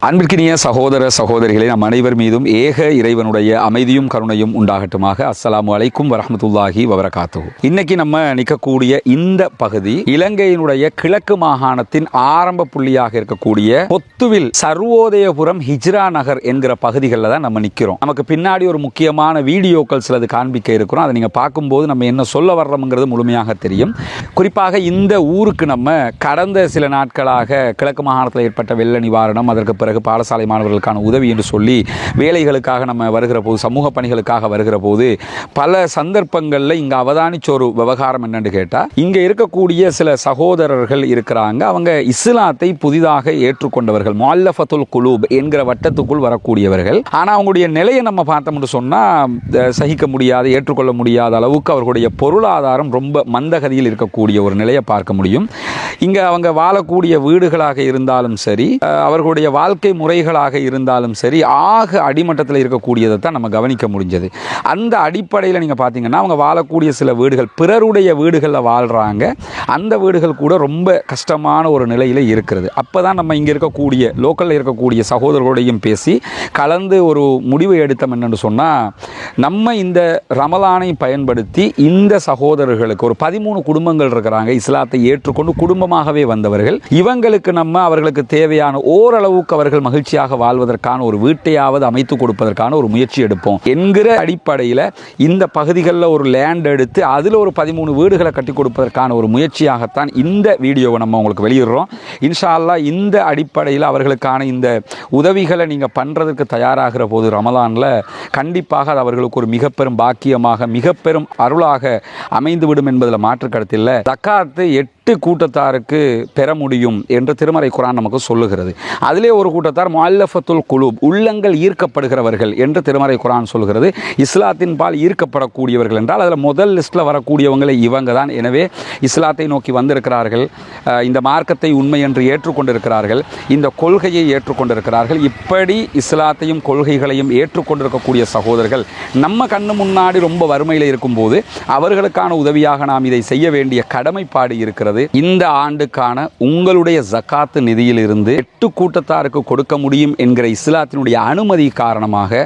அன்பிற்கினிய சகோதர சகோதரிகளே, நம் அனைவர் மீதும் ஏக இறைவனுடைய அமைதியும் கருணையும் உண்டாகட்டுமாக. அஸ்ஸலாமு அலைக்கும் வரஹ்மத்துல்லாஹி வபரகாத்துஹு. இன்னைக்கு நம்ம நிற்கக்கூடிய இந்த பகுதி இலங்கையினுடைய கிழக்கு மாகாணத்தின் ஆரம்ப புள்ளியாக இருக்கக்கூடிய பொத்துவில் சர்வோதயபுரம் ஹிஜ்ரா நகர் என்கிற பகுதிகளில் தான் நம்ம நிற்கிறோம். நமக்கு பின்னாடி ஒரு முக்கியமான வீடியோக்கள் சிலது காண்பிக்க இருக்கிறோம். அதை நீங்க பார்க்கும்போது நம்ம என்ன சொல்ல வர்றோம்ங்கிறது முழுமையாக தெரியும். குறிப்பாக இந்த ஊருக்கு நம்ம கடந்த சில நாட்களாக கிழக்கு மாகாணத்தில் ஏற்பட்ட வெள்ள நிவாரணம், அதற்கு பிறகு பாடசாலை மாணவர்களுக்கான உதவி என்று சொல்லி வேலைகளுக்காக நம்ம வருகிற போது, சமூக பணிகளுக்காக வருகிற போது பல சந்தர்ப்பங்களில் இங்கே அவதானிச்ச ஒரு விவகாரம் என்னன்னு கேட்டால், இங்கே இருக்கக்கூடிய சில சகோதரர்கள் இருக்கிறாங்க. அவங்க இஸ்லாத்தை புதிதாக ஏற்றுக்கொண்டவர்கள், முஅல்லஃபத்துல் குலூப் என்கிற வட்டத்துக்குள் வரக்கூடியவர்கள். ஆனால் அவங்களுடைய நிலையை நம்ம பார்த்தோம்னு சொன்னால் சகிக்க முடியாது, ஏற்றுக்கொள்ள முடியாத அளவுக்கு அவர்களுடைய பொருளாதாரம் ரொம்ப மந்தகதியில் இருக்கக்கூடிய ஒரு நிலையை பார்க்க முடியும். இங்கே அவங்க வாழக்கூடிய வீடுகளாக இருந்தாலும் சரி, அவர்களுடைய வாழ்க்கை முறைகளாக இருந்தாலும் சரி, ஆக அடிமட்டத்தில் இருக்கக்கூடியதை தான் நம்ம கவனிக்க முடிஞ்சது. அந்த அடிப்படையில் நீங்கள் பார்த்தீங்கன்னா அவங்க வாழக்கூடிய சில வீடுகள் பிறருடைய வீடுகளில் வாழ்கிறாங்க. அந்த வீடுகள் கூட ரொம்ப கஷ்டமான ஒரு நிலையில் இருக்கிறது. அப்போ தான் நம்ம இங்கே இருக்கக்கூடிய லோக்கலில் இருக்கக்கூடிய சகோதரர்களோடையும் பேசி கலந்து ஒரு முடிவை எடுத்தோம். என்னென்னு சொன்னால், நம்ம இந்த ரமலானை பயன்படுத்தி இந்த சகோதரர்களுக்கு ஒரு 13 குடும்பங்கள் இருக்கிறாங்க, இஸ்லாத்தை ஏற்றுக்கொண்டு குடும்பமாகவே வந்தவர்கள். இவங்களுக்கு நம்ம அவர்களுக்கு தேவையான ஓரளவுக்கு அவர்கள் மகிழ்ச்சியாக வாழ்வதற்கான ஒரு வீட்டையாவது அமைத்து கொடுப்பதற்கான ஒரு முயற்சி எடுப்போம் என்கிற அடிப்படையில் இந்த பகுதிகளில் ஒரு லேண்ட் எடுத்து அதில் ஒரு 13 வீடுகளை கட்டி கொடுப்பதற்கான ஒரு முயற்சியாகத்தான் இந்த வீடியோவை நம்ம உங்களுக்கு வெளியிடுறோம். இன்ஷா அல்லாஹ் இந்த அடிப்படையில் அவர்களுக்கான இந்த உதவிகளை நீங்கள் பண்ணுறதுக்கு தயாராகிற போது ரமலானில் கண்டிப்பாக அது அவர்களுக்கு ஒரு மிக பெரும் பாக்கியமாக, மிக பெரும் அருளாக அமைந்துவிடும் என்பதில் மாற்று கருத்தில்லை. ஜக்காத்து 8 கூட்டத்தாருக்கு பெற முடியும் என்று திருமறை குர்ஆன் நமக்கு சொல்லுகிறது. அதிலே ஒரு கூட்டத்தார் முஅல்லஃபத்துல் குலூப், உள்ளங்கள் ஈர்க்கப்படுகிறவர்கள் என்று திருமறை குர்ஆன் சொல்கிறது. இஸ்லாத்தின் பால் ஈர்க்கப்படக்கூடியவர்கள் என்றால் அதில் முதல் லிஸ்ட்டில் வரக்கூடியவங்களை இவங்க தான். எனவே இஸ்லாத்தை நோக்கி வந்திருக்கிறார்கள், இந்த மார்க்கத்தை உண்மை என்று ஏற்றுக்கொண்டிருக்கிறார்கள், இந்த கொள்கையை ஏற்றுக்கொண்டிருக்கிறார்கள். இப்படி இஸ்லாத்தையும் கொள்கைகளையும் ஏற்றுக்கொண்டிருக்கக்கூடிய சகோதரர்கள் நம்ம கண்ணு முன்னாடி ரொம்ப வறுமையில் இருக்கும்போது அவர்களுக்கான உதவியாக நாம் இதை செய்ய வேண்டிய கடமைப்பாடு இருக்கிறது. இந்த ஆண்டுக்கான உங்களுடைய ஜக்காத்து நிதியிலிருந்து 8 கூட்டத்தாருக்கு கொடுக்க முடியும் என்கிற இஸ்லாத்தினுடைய அனுமதி காரணமாக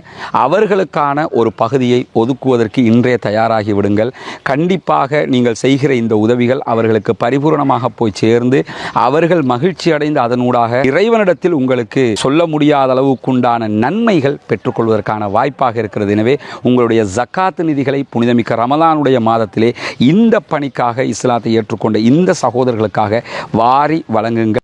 அவர்களுக்கான ஒரு பகுதியை ஒதுக்குவதற்கு இன்றே தயாராகி விடுங்கள். கண்டிப்பாக நீங்கள் செய்கிற இந்த உதவிகள் அவர்களுக்கு பரிபூர்ணமாக போய் சேர்ந்து அவர்கள் மகிழ்ச்சி அடைந்து அதனூடாக இறைவனிடத்தில் உங்களுக்கு சொல்ல முடியாத அளவுக்குண்டான நன்மைகள் பெற்றுக்கொள்வதற்கான வாய்ப்பாக இருக்கிறது. எனவே உங்களுடைய ஜக்காத்து நிதிகளை புனிதமிக்க ரமலானுடைய மாதத்திலே இந்த பணிக்காக இஸ்லாத்தை ஏற்றுக்கொண்ட இந்த சகோதரர்களுக்காக வாரி வழங்குங்கள்.